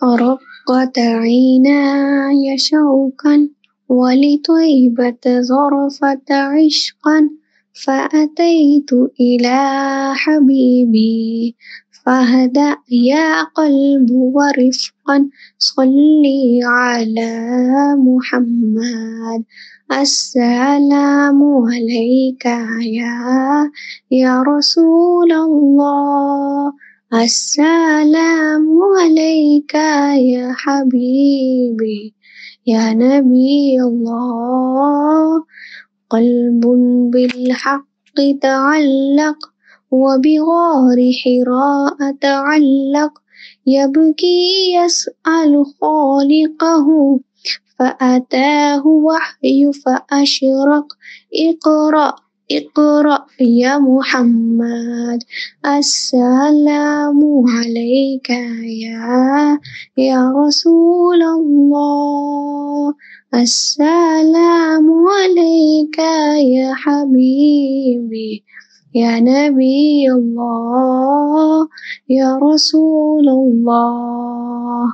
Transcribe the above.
رقت عيناي شوقا ولطيبة ظرفت عشقا فأتيت إلى حبيبي فاهدأ يا قلب ورفقا صلي على محمد السلام عليك يا رسول الله السلام عليك يا حبيبي يا نبي الله قلب بالحق تعلق وبغار حراء تعلق يبكي يسأل خالقه فأتاه وحي فأشرق اقرأ اقرأ يا محمد السلام عليك يا رسول الله السلام عليك يا حبيبي يا نبي الله يا رسول الله.